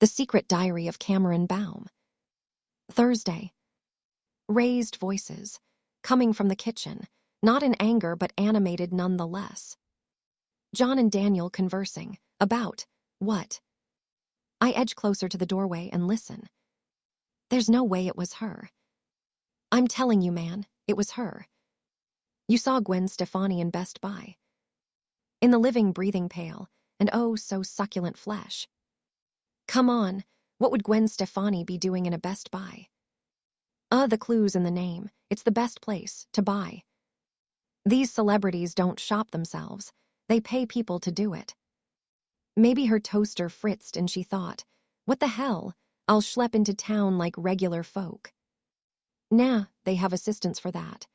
The Secret Diary of Cameron Baum. Thursday. Raised voices, coming from the kitchen, not in anger but animated nonetheless. John and Daniel conversing. About what? I edge closer to the doorway and listen. There's no way it was her. I'm telling you, man, it was her. You saw Gwen Stefani in Best Buy. In the living, breathing pail, and oh so succulent flesh. Come on, what would Gwen Stefani be doing in a Best Buy? The clue's in the name. It's the best place to buy. These celebrities don't shop themselves. They pay people to do it. Maybe her toaster fritzed and she thought, what the hell, I'll schlep into town like regular folk. Nah, they have assistants for that.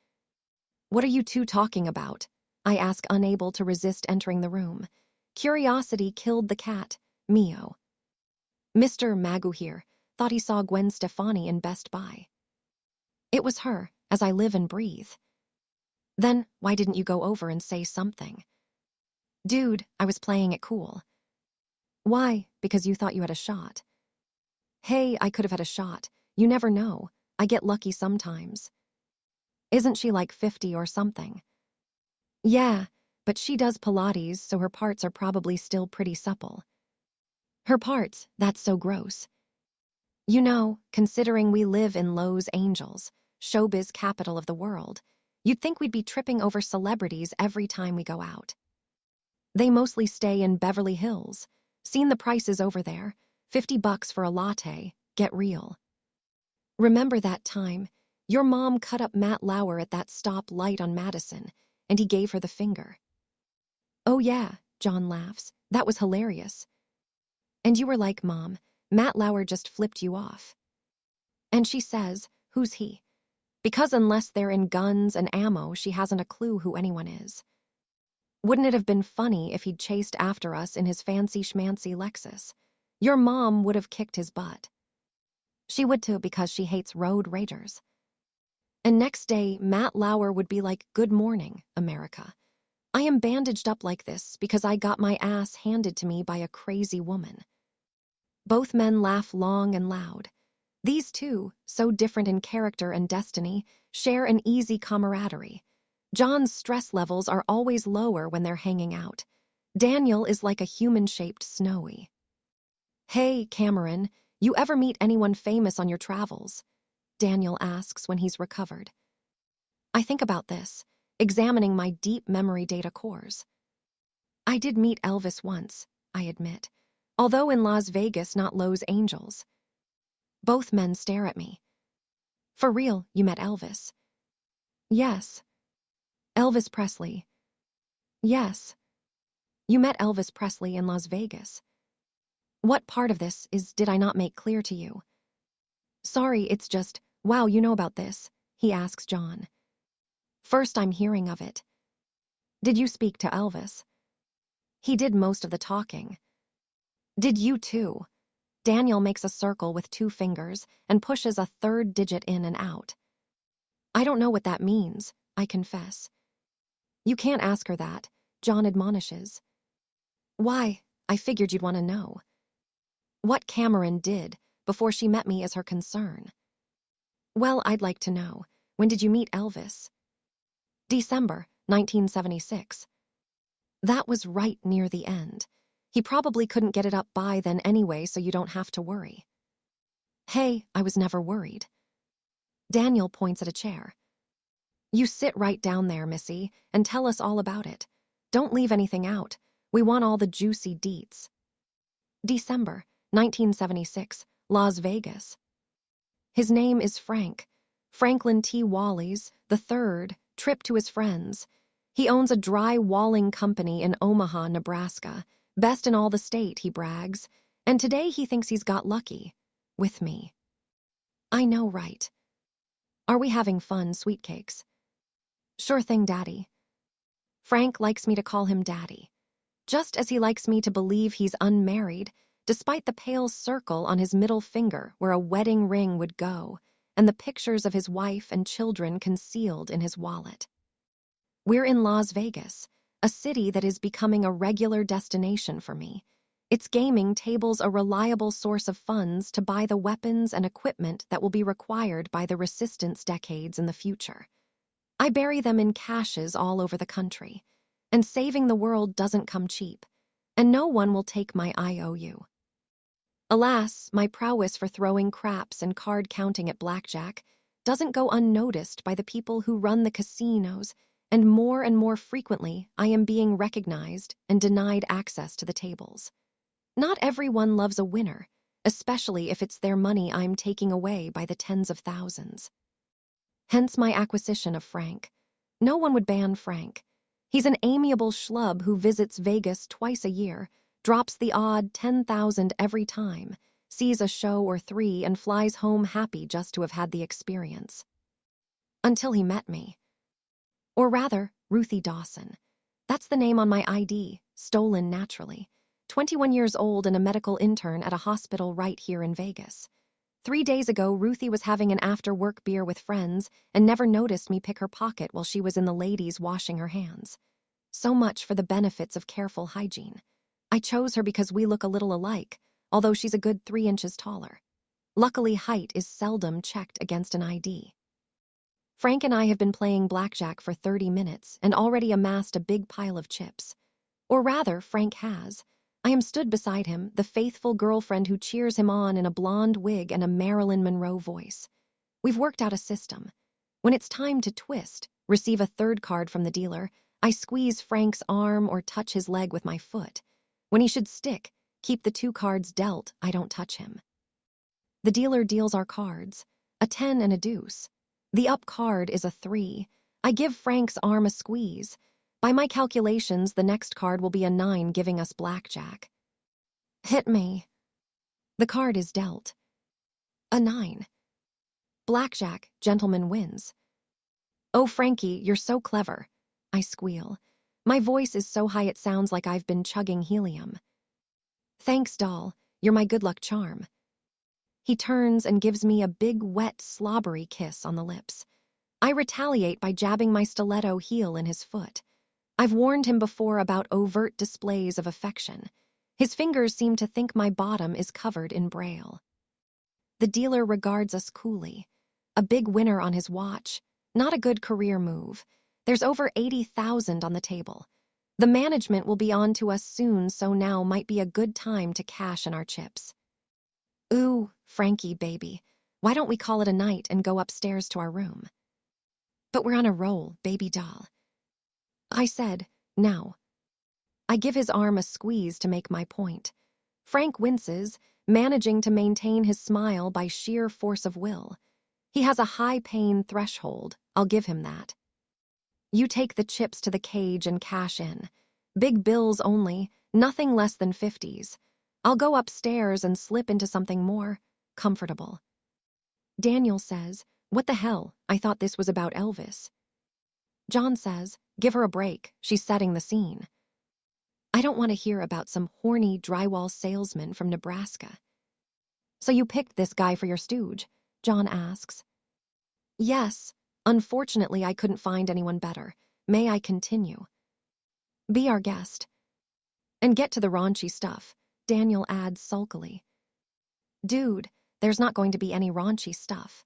What are you two talking about? I ask, unable to resist entering the room. Curiosity killed the cat, Mio. Mr. Magu here thought he saw Gwen Stefani in Best Buy. It was her, as I live and breathe. Then, why didn't you go over and say something? Dude, I was playing it cool. Why? Because you thought you had a shot. Hey, I could have had a shot. You never know. I get lucky sometimes. Isn't she like 50 or something? Yeah, but she does Pilates, so her parts are probably still pretty supple. Her parts, that's so gross. You know, considering we live in Los Angeles, showbiz capital of the world, you'd think we'd be tripping over celebrities every time we go out. They mostly stay in Beverly Hills. Seen the prices over there, $50 for a latte, get real. Remember that time? Your mom cut up Matt Lauer at that stop light on Madison, and he gave her the finger. Oh yeah, John laughs. That was hilarious. And you were like, Mom, Matt Lauer just flipped you off. And she says, who's he? Because unless they're in guns and ammo, she hasn't a clue who anyone is. Wouldn't it have been funny if he'd chased after us in his fancy schmancy Lexus? Your mom would have kicked his butt. She would too, because she hates road ragers. And next day, Matt Lauer would be like, good morning, America. I am bandaged up like this because I got my ass handed to me by a crazy woman. Both men laugh long and loud. These two, so different in character and destiny, share an easy camaraderie. John's stress levels are always lower when they're hanging out. Daniel is like a human-shaped Snowy. Hey, Cameron, you ever meet anyone famous on your travels? Daniel asks when he's recovered. I think about this, examining my deep memory data cores. I did meet Elvis once, I admit, although in Las Vegas, not Los Angeles. Both men stare at me. For real, you met Elvis? Yes. Elvis Presley. Yes. You met Elvis Presley in Las Vegas. What part of this did I not make clear to you? Sorry, it's just, wow, you know about this, he asks John. First I'm hearing of it. Did you speak to Elvis? He did most of the talking. Did you too? Daniel makes a circle with 2 fingers and pushes a 3rd digit in and out. I don't know what that means, I confess. You can't ask her that, John admonishes. Why? I figured you'd want to know. What Cameron did before she met me is her concern. Well, I'd like to know. When did you meet Elvis? December 1976. That was right near the end. He probably couldn't get it up by then anyway, so you don't have to worry. Hey, I was never worried. Daniel points at a chair. You sit right down there, Missy, and tell us all about it. Don't leave anything out. We want all the juicy deets. December 1976, Las Vegas. His name is Frank. Franklin T. Wally's, the 3rd, trip to his friends. He owns a dry walling company in Omaha, Nebraska. Best in all the state, he brags. And today he thinks he's got lucky. With me. I know, right? Are we having fun, sweet cakes? Sure thing, Daddy. Frank likes me to call him Daddy. Just as he likes me to believe he's unmarried, despite the pale circle on his middle finger where a wedding ring would go, and the pictures of his wife and children concealed in his wallet. We're in Las Vegas, a city that is becoming a regular destination for me. It's gaming tables a reliable source of funds to buy the weapons and equipment that will be required by the resistance decades in the future. I bury them in caches all over the country, and saving the world doesn't come cheap, and no one will take my IOU. Alas, my prowess for throwing craps and card counting at blackjack doesn't go unnoticed by the people who run the casinos, and more frequently I am being recognized and denied access to the tables. Not everyone loves a winner, especially if it's their money I'm taking away by the tens of thousands. Hence my acquisition of Frank. No one would ban Frank. He's an amiable schlub who visits Vegas twice a year, drops the odd 10,000 every time, sees a show or three, and flies home happy just to have had the experience. Until he met me. Or rather, Ruthie Dawson. That's the name on my ID, stolen naturally. 21 years old and a medical intern at a hospital right here in Vegas. 3 days ago, Ruthie was having an after-work beer with friends and never noticed me pick her pocket while she was in the ladies washing her hands. So much for the benefits of careful hygiene. I chose her because we look a little alike, although she's a good 3 inches taller. Luckily, height is seldom checked against an ID. Frank and I have been playing blackjack for 30 minutes and already amassed a big pile of chips. Or rather, Frank has. I am stood beside him, the faithful girlfriend who cheers him on in a blonde wig and a Marilyn Monroe voice. We've worked out a system. When it's time to twist, receive a third card from the dealer, I squeeze Frank's arm or touch his leg with my foot. When he should stick, keep the 2 cards dealt, I don't touch him. The dealer deals our cards, a 10 and a deuce. The up card is a 3. I give Frank's arm a squeeze. By my calculations, the next card will be a 9, giving us blackjack. Hit me. The card is dealt. A 9. Blackjack, gentleman wins. Oh, Frankie, you're so clever. I squeal. My voice is so high it sounds like I've been chugging helium. Thanks, doll. You're my good luck charm. He turns and gives me a big, wet, slobbery kiss on the lips. I retaliate by jabbing my stiletto heel in his foot. I've warned him before about overt displays of affection. His fingers seem to think my bottom is covered in braille. The dealer regards us coolly. A big winner on his watch. Not a good career move. There's over 80,000 on the table. The management will be on to us soon, so now might be a good time to cash in our chips. Ooh, Frankie, baby. Why don't we call it a night and go upstairs to our room? But we're on a roll, baby doll. I said, now. I give his arm a squeeze to make my point. Frank winces, managing to maintain his smile by sheer force of will. He has a high pain threshold, I'll give him that. You take the chips to the cage and cash in. Big bills only, nothing less than 50s. I'll go upstairs and slip into something more comfortable. Daniel says, what the hell, I thought this was about Elvis. John says, give her a break, she's setting the scene. I don't want to hear about some horny drywall salesman from Nebraska. So you picked this guy for your stooge? John asks. Yes, unfortunately I couldn't find anyone better. May I continue? Be our guest. And get to the raunchy stuff, Daniel adds sulkily. Dude, there's not going to be any raunchy stuff.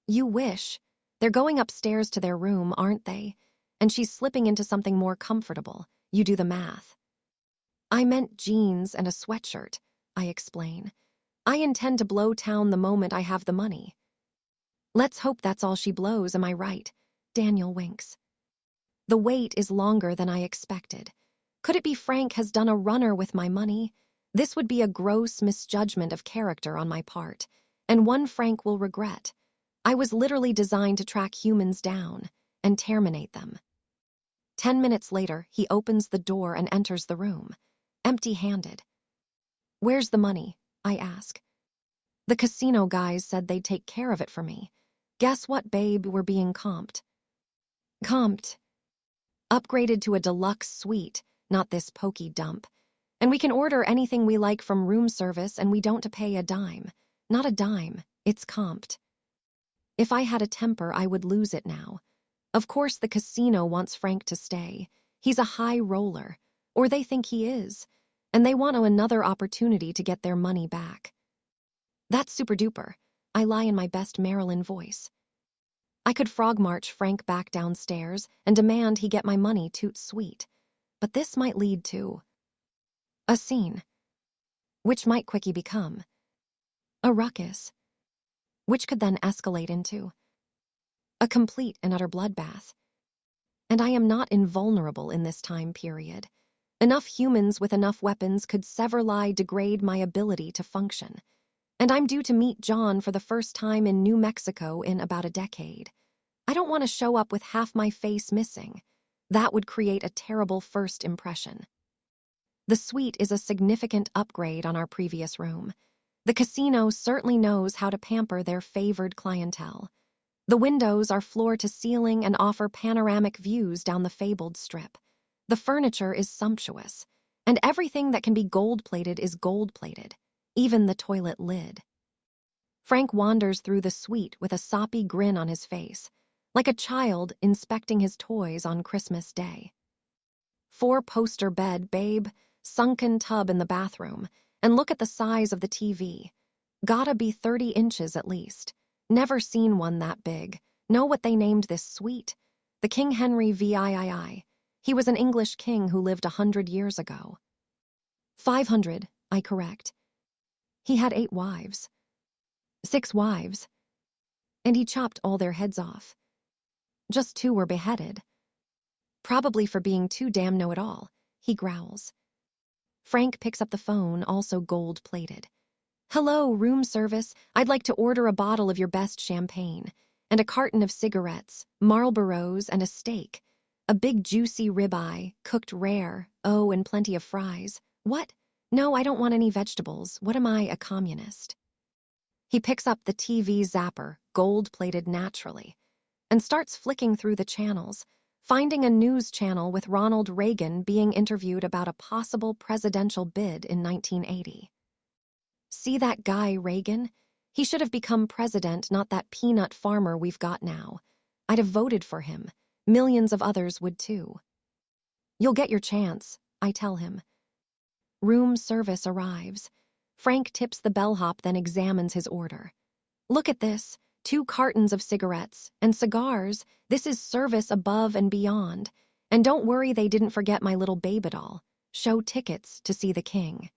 You wish. They're going upstairs to their room, aren't they? And she's slipping into something more comfortable. You do the math. I meant jeans and a sweatshirt, I explain. I intend to blow town the moment I have the money. Let's hope that's all she blows, am I right? Daniel winks. The wait is longer than I expected. Could it be Frank has done a runner with my money? This would be a gross misjudgment of character on my part, and one Frank will regret. I was literally designed to track humans down and terminate them. 10 minutes later, he opens the door and enters the room, empty-handed. Where's the money? I ask. The casino guys said they'd take care of it for me. Guess what, babe, we're being comped. Comped. Upgraded to a deluxe suite, not this pokey dump. And we can order anything we like from room service and we don't to pay a dime. Not a dime, it's comped. If I had a temper, I would lose it now. Of course the casino wants Frank to stay. He's a high roller, or they think he is. and they want another opportunity to get their money back. That's super duper. I lie in my best Marilyn voice. I could frog march Frank back downstairs and demand he get my money toot sweet, but this might lead to a scene, which might quickly become a ruckus, which could then escalate into a complete and utter bloodbath. And I am not invulnerable in this time period. Enough humans with enough weapons could severely degrade my ability to function. And I'm due to meet John for the first time in New Mexico in about a decade. I don't want to show up with half my face missing. That would create a terrible first impression. The suite is a significant upgrade on our previous room. The casino certainly knows how to pamper their favored clientele. The windows are floor to ceiling and offer panoramic views down the fabled strip. The furniture is sumptuous, and everything that can be gold-plated is gold-plated, even the toilet lid. Frank wanders through the suite with a soppy grin on his face, like a child inspecting his toys on Christmas Day. 4-poster bed, babe, sunken tub in the bathroom, and look at the size of the TV. Gotta be 30 inches at least. Never seen one that big. Know what they named this suite? The King Henry VIII. He was an English king who lived 100 years ago. 500, I correct. He had 8 wives. 6 wives. And he chopped all their heads off. Just 2 were beheaded. Probably for being too damn know-it-all, he growls. Frank picks up the phone, also gold-plated. Hello, room service. I'd like to order a bottle of your best champagne, and a carton of cigarettes, Marlboros, and a steak. A big juicy ribeye, cooked rare, oh, and plenty of fries. What? No, I don't want any vegetables. What am I, a communist? He picks up the TV zapper, gold-plated naturally, and starts flicking through the channels, finding a news channel with Ronald Reagan being interviewed about a possible presidential bid in 1980. See that guy, Reagan? He should have become president, not that peanut farmer we've got now. I'd have voted for him. Millions of others would too. You'll get your chance, I tell him. Room service arrives. Frank tips the bellhop, then examines his order. Look at this. 2 cartons of cigarettes and cigars. This is service above and beyond. And don't worry, they didn't forget my little baby doll. Show tickets to see the king.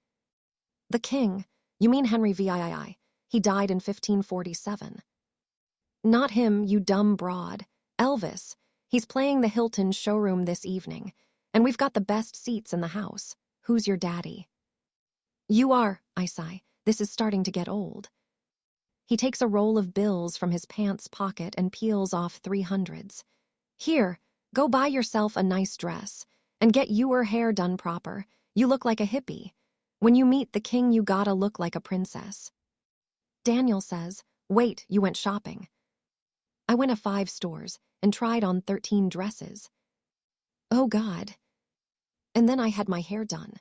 The king? You mean Henry VIII. He died in 1547. Not him, you dumb broad. Elvis. He's playing the Hilton showroom this evening, and we've got the best seats in the house. Who's your daddy? You are, I sigh. This is starting to get old. He takes a roll of bills from his pants pocket and peels off 300s. Here, go buy yourself a nice dress, and get your hair done proper. You look like a hippie. When you meet the king, you gotta look like a princess. Daniel says, wait, you went shopping. I went to 5 stores and tried on 13 dresses. Oh, God. And then I had my hair done.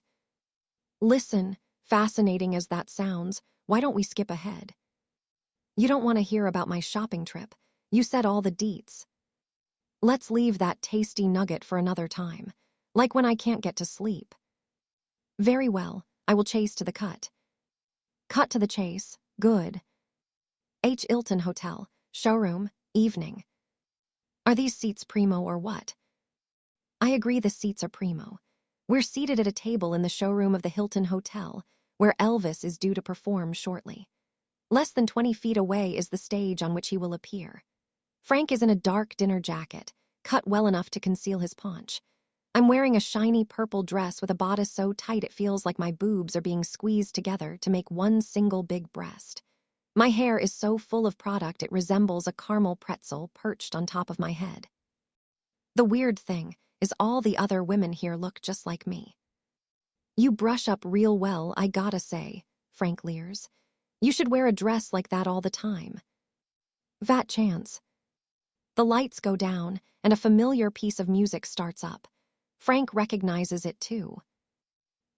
Listen, fascinating as that sounds, why don't we skip ahead? You don't want to hear about my shopping trip. You said all the deets. Let's leave that tasty nugget for another time, like when I can't get to sleep. Very well, I will chase to the cut. Cut to the chase, good. H. Hilton Hotel, showroom, evening. Are these seats primo or what? I agree the seats are primo. We're seated at a table in the showroom of the Hilton Hotel, where Elvis is due to perform shortly. Less than 20 feet away is the stage on which he will appear. Frank is in a dark dinner jacket, cut well enough to conceal his paunch. I'm wearing a shiny purple dress with a bodice so tight it feels like my boobs are being squeezed together to make one single big breast. My hair is so full of product it resembles a caramel pretzel perched on top of my head. The weird thing is all the other women here look just like me. You brush up real well, I gotta say, Frank leers. You should wear a dress like that all the time. Vat chance. The lights go down, and a familiar piece of music starts up. Frank recognizes it too.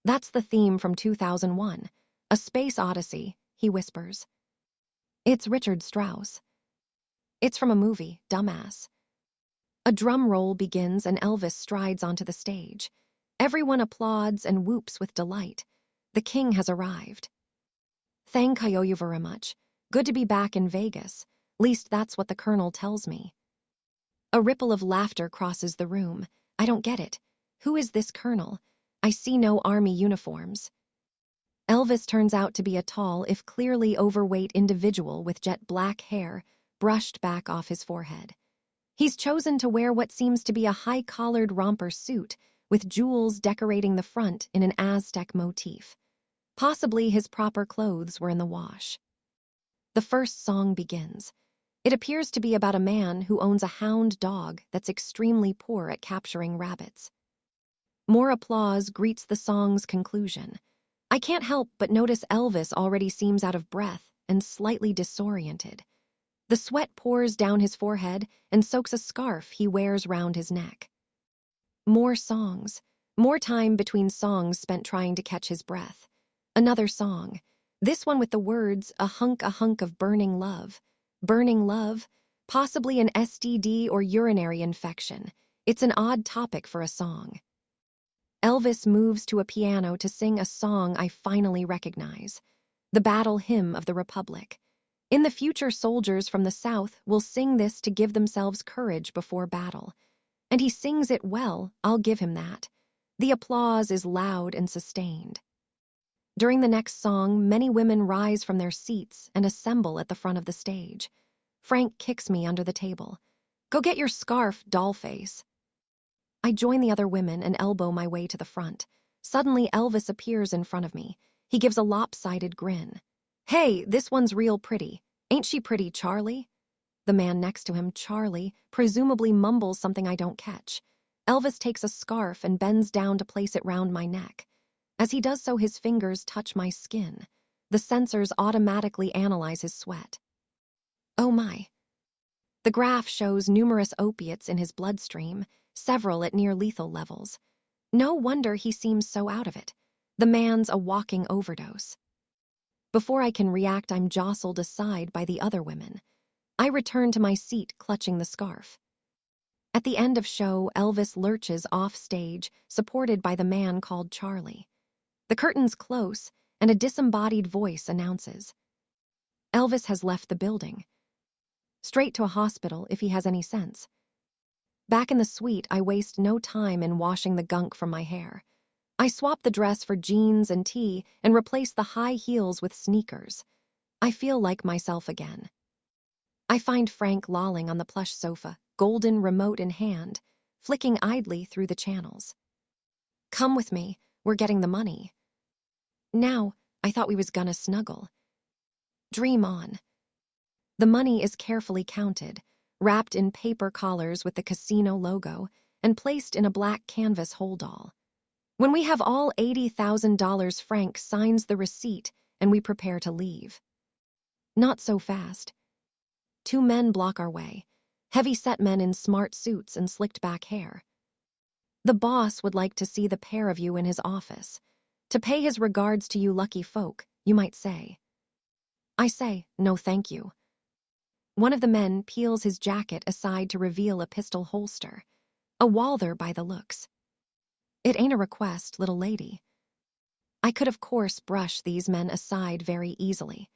That's the theme from 2001, A Space Odyssey, he whispers. It's Richard Strauss. It's from a movie, dumbass. A drum roll begins and Elvis strides onto the stage. Everyone applauds and whoops with delight. The king has arrived. Thank you very much. Good to be back in Vegas. Least that's what the colonel tells me. A ripple of laughter crosses the room. I don't get it. Who is this colonel? I see no army uniforms. Elvis turns out to be a tall, if clearly overweight individual with jet black hair brushed back off his forehead. He's chosen to wear what seems to be a high-collared romper suit with jewels decorating the front in an Aztec motif. Possibly his proper clothes were in the wash. The first song begins. It appears to be about a man who owns a hound dog that's extremely poor at capturing rabbits. More applause greets the song's conclusion. I can't help but notice Elvis already seems out of breath and slightly disoriented. The sweat pours down his forehead and soaks a scarf he wears round his neck. More songs. More time between songs spent trying to catch his breath. Another song. This one with the words, a hunk of burning love. Burning love? Possibly an STD or urinary infection. It's an odd topic for a song. Elvis moves to a piano to sing a song I finally recognize. The Battle Hymn of the Republic. In the future, soldiers from the South will sing this to give themselves courage before battle. And he sings it well, I'll give him that. The applause is loud and sustained. During the next song, many women rise from their seats and assemble at the front of the stage. Frank kicks me under the table. Go get your scarf, dollface. I join the other women and elbow my way to the front. Suddenly, Elvis appears in front of me. He gives a lopsided grin. Hey, this one's real pretty. Ain't she pretty, Charlie? The man next to him, Charlie, presumably mumbles something I don't catch. Elvis takes a scarf and bends down to place it round my neck. As he does so, his fingers touch my skin. The sensors automatically analyze his sweat. Oh my. The graph shows numerous opiates in his bloodstream, several at near-lethal levels. No wonder he seems so out of it. The man's a walking overdose. Before I can react, I'm jostled aside by the other women. I return to my seat, clutching the scarf. At the end of show, Elvis lurches off stage, supported by the man called Charlie. The curtains close, and a disembodied voice announces, Elvis has left the building. Straight to a hospital, if he has any sense. Back in the suite, I waste no time in washing the gunk from my hair. I swap the dress for jeans and tee and replace the high heels with sneakers. I feel like myself again. I find Frank lolling on the plush sofa, golden remote in hand, flicking idly through the channels. Come with me, we're getting the money. Now, I thought we was gonna snuggle. Dream on. The money is carefully counted, wrapped in paper collars with the casino logo, and placed in a black canvas holdall. When we have all $80,000, Frank signs the receipt and we prepare to leave. Not so fast. Two men block our way, heavy-set men in smart suits and slicked-back hair. The boss would like to see the pair of you in his office. To pay his regards to you lucky folk, you might say. I say, no thank you. One of the men peels his jacket aside to reveal a pistol holster. A Walther by the looks. It ain't a request, little lady. I could of course brush these men aside very easily,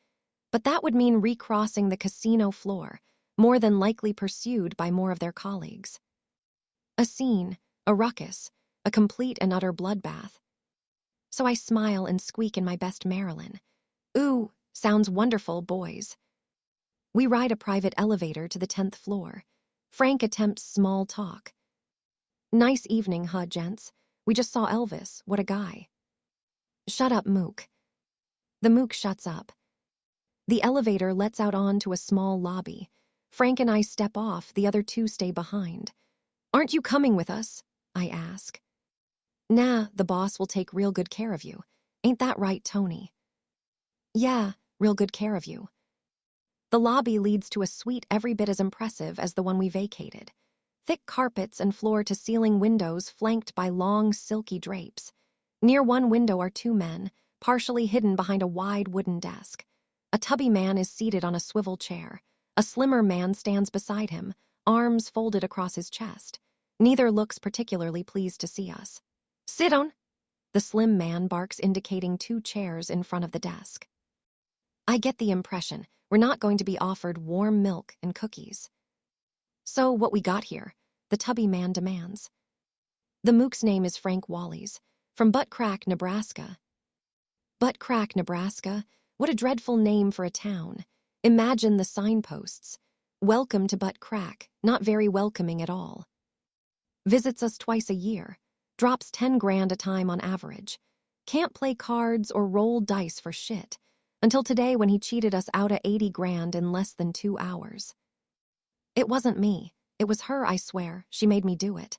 but that would mean recrossing the casino floor, more than likely pursued by more of their colleagues. A scene, a ruckus, a complete and utter bloodbath. So I smile and squeak in my best Marilyn. Ooh, sounds wonderful, boys. We ride a private elevator to the 10th floor. Frank attempts small talk. Nice evening, huh, gents? We just saw Elvis. What a guy. Shut up, Mook. The Mook shuts up. The elevator lets out onto a small lobby. Frank and I step off, the other two stay behind. Aren't you coming with us? I ask. Nah, the boss will take real good care of you. Ain't that right, Tony? Yeah, real good care of you. The lobby leads to a suite every bit as impressive as the one we vacated. Thick carpets and floor-to-ceiling windows flanked by long, silky drapes. Near one window are two men, partially hidden behind a wide wooden desk. A tubby man is seated on a swivel chair. A slimmer man stands beside him, arms folded across his chest. Neither looks particularly pleased to see us. Sit down. The slim man barks, indicating 2 chairs in front of the desk. I get the impression we're not going to be offered warm milk and cookies. So what we got here? The tubby man demands. The mook's name is Frank Wallies, from Butt Crack, Nebraska. Butt Crack, Nebraska? What a dreadful name for a town. Imagine the signposts. Welcome to Butt Crack, not very welcoming at all. Visits us twice a year. Drops 10 grand a time on average. Can't play cards or roll dice for shit. Until today when he cheated us out of 80 grand in less than 2 hours. It wasn't me. It was her, I swear. She made me do it.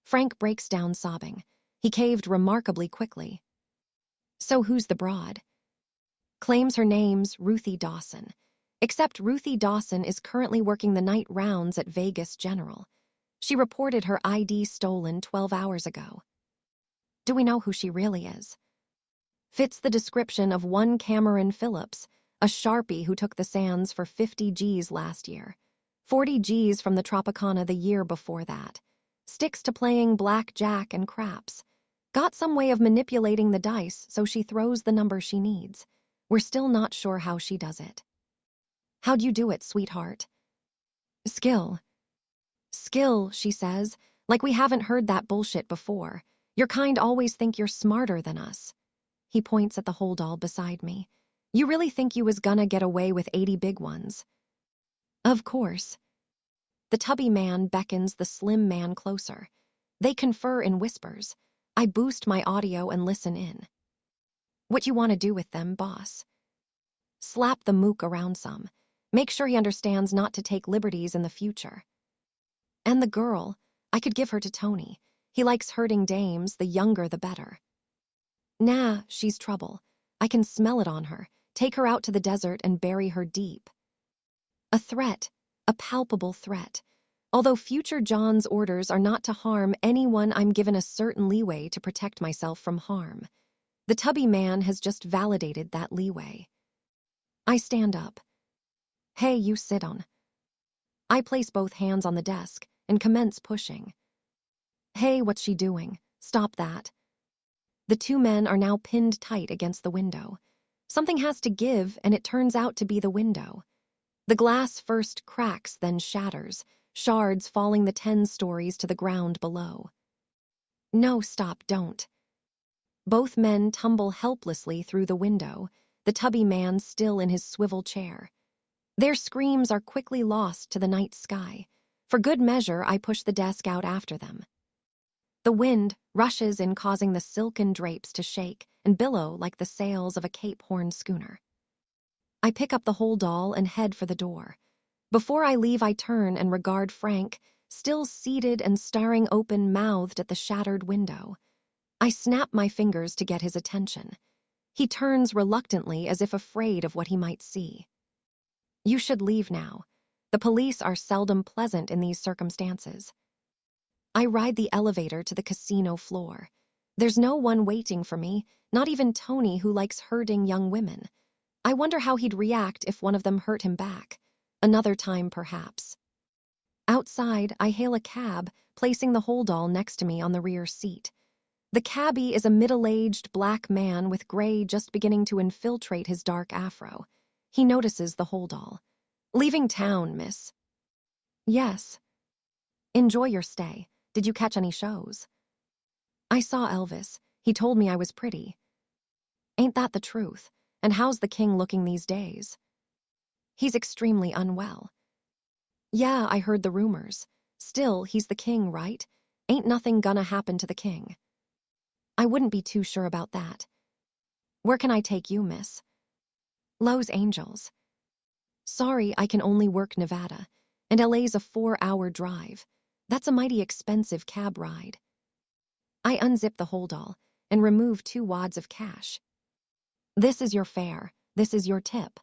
Frank breaks down sobbing. He caved remarkably quickly. So who's the broad? Claims her name's Ruthie Dawson. Except Ruthie Dawson is currently working the night rounds at Vegas General. She reported her ID stolen 12 hours ago. Do we know who she really is? Fits the description of one Cameron Phillips, a Sharpie who took the sands for 50 G's last year. 40 G's from the Tropicana the year before that. Sticks to playing blackjack and craps. Got some way of manipulating the dice so she throws the number she needs. We're still not sure how she does it. How'd you do it, sweetheart? Skill. Skill, she says, like we haven't heard that bullshit before. Your kind always think you're smarter than us. He points at the holdall beside me. You really think you was gonna get away with 80 big ones? Of course. The tubby man beckons the slim man closer. They confer in whispers. I boost my audio and listen in. What you want to do with them, boss? Slap the mook around some. Make sure he understands not to take liberties in the future. And the girl, I could give her to Tony. He likes hurting dames, the younger the better. Nah, she's trouble. I can smell it on her. Take her out to the desert and bury her deep. A threat, a palpable threat. Although future John's orders are not to harm anyone, I'm given a certain leeway to protect myself from harm. The tubby man has just validated that leeway. I stand up. Hey, you sit on. I place both hands on the desk and commence pushing. Hey, what's she doing? Stop that. The 2 men are now pinned tight against the window. Something has to give, and it turns out to be the window. The glass first cracks, then shatters, shards falling the 10 stories to the ground below. No, stop, don't. Both men tumble helplessly through the window, the tubby man still in his swivel chair. Their screams are quickly lost to the night sky. For good measure, I push the desk out after them. The wind rushes in, causing the silken drapes to shake and billow like the sails of a Cape Horn schooner. I pick up the holdall and head for the door. Before I leave, I turn and regard Frank, still seated and staring open-mouthed at the shattered window. I snap my fingers to get his attention. He turns reluctantly, as if afraid of what he might see. You should leave now. The police are seldom pleasant in these circumstances. I ride the elevator to the casino floor. There's no one waiting for me, not even Tony, who likes hurting young women. I wonder how he'd react if one of them hurt him back. Another time, perhaps. Outside, I hail a cab, placing the holdall next to me on the rear seat. The cabbie is a middle-aged black man with gray just beginning to infiltrate his dark afro. He notices the holdall. Leaving town, miss. Yes. Enjoy your stay. Did you catch any shows? I saw Elvis. He told me I was pretty. Ain't that the truth? And how's the king looking these days? He's extremely unwell. Yeah, I heard the rumors. Still, he's the king, right? Ain't nothing gonna happen to the king. I wouldn't be too sure about that. Where can I take you, miss? Los Angeles. Sorry, I can only work Nevada, and LA's a 4-hour drive. That's a mighty expensive cab ride. I unzip the holdall and remove 2 wads of cash. This is your fare. This is your tip.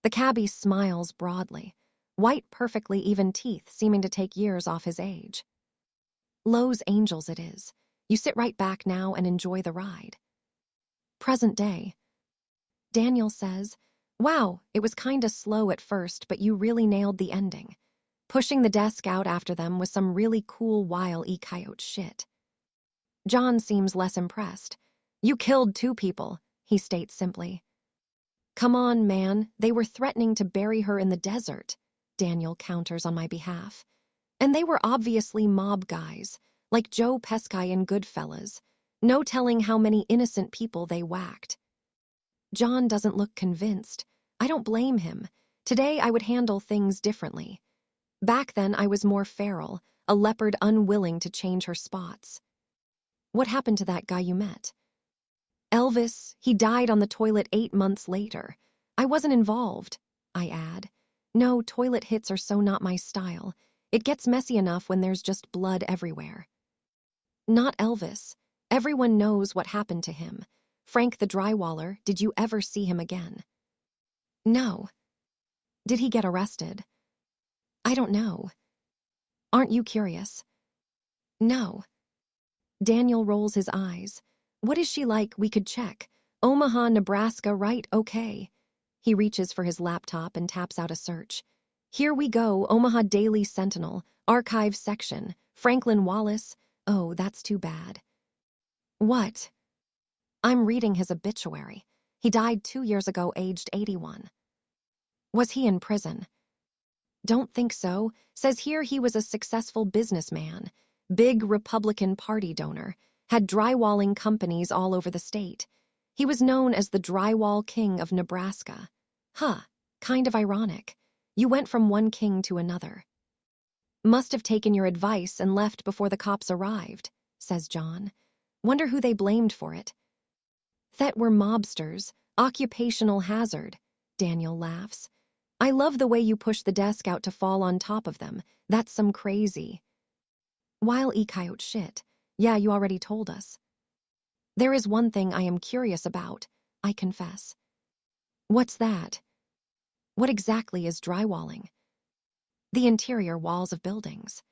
The cabbie smiles broadly, white, perfectly even teeth seeming to take years off his age. Los Angeles it is. You sit right back now and enjoy the ride. Present day. Daniel says, wow, it was kinda slow at first, but you really nailed the ending. Pushing the desk out after them was some really cool Wile E. Coyote shit. John seems less impressed. You killed 2 people, he states simply. Come on, man, they were threatening to bury her in the desert, Daniel counters on my behalf. And they were obviously mob guys, like Joe Pesci in Goodfellas. No telling how many innocent people they whacked. John doesn't look convinced. I don't blame him. Today I would handle things differently. Back then I was more feral, a leopard unwilling to change her spots. What happened to that guy you met? Elvis, he died on the toilet 8 months later. I wasn't involved, I add. No, toilet hits are so not my style. It gets messy enough when there's just blood everywhere. Not Elvis. Everyone knows what happened to him. Frank the drywaller, did you ever see him again? No. Did he get arrested? I don't know. Aren't you curious? No. Daniel rolls his eyes. What is she like? We could check. Omaha, Nebraska, right? Okay. He reaches for his laptop and taps out a search. Here we go, Omaha Daily Sentinel, archive section, Franklin Wallace. Oh, that's too bad. What? I'm reading his obituary. He died 2 years ago, aged 81. Was he in prison? Don't think so. Says here he was a successful businessman, big Republican Party donor, had drywalling companies all over the state. He was known as the Drywall King of Nebraska. Huh, kind of ironic. You went from one king to another. Must have taken your advice and left before the cops arrived, says John. Wonder who they blamed for it. That were mobsters, occupational hazard, Daniel laughs. I love the way you push the desk out to fall on top of them. That's some crazy. Wile E. Coyote shit. Yeah, you already told us. There is one thing I am curious about, I confess. What's that? What exactly is drywalling? The interior walls of buildings.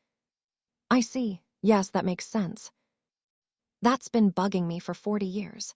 I see. Yes, that makes sense. That's been bugging me for 40 years.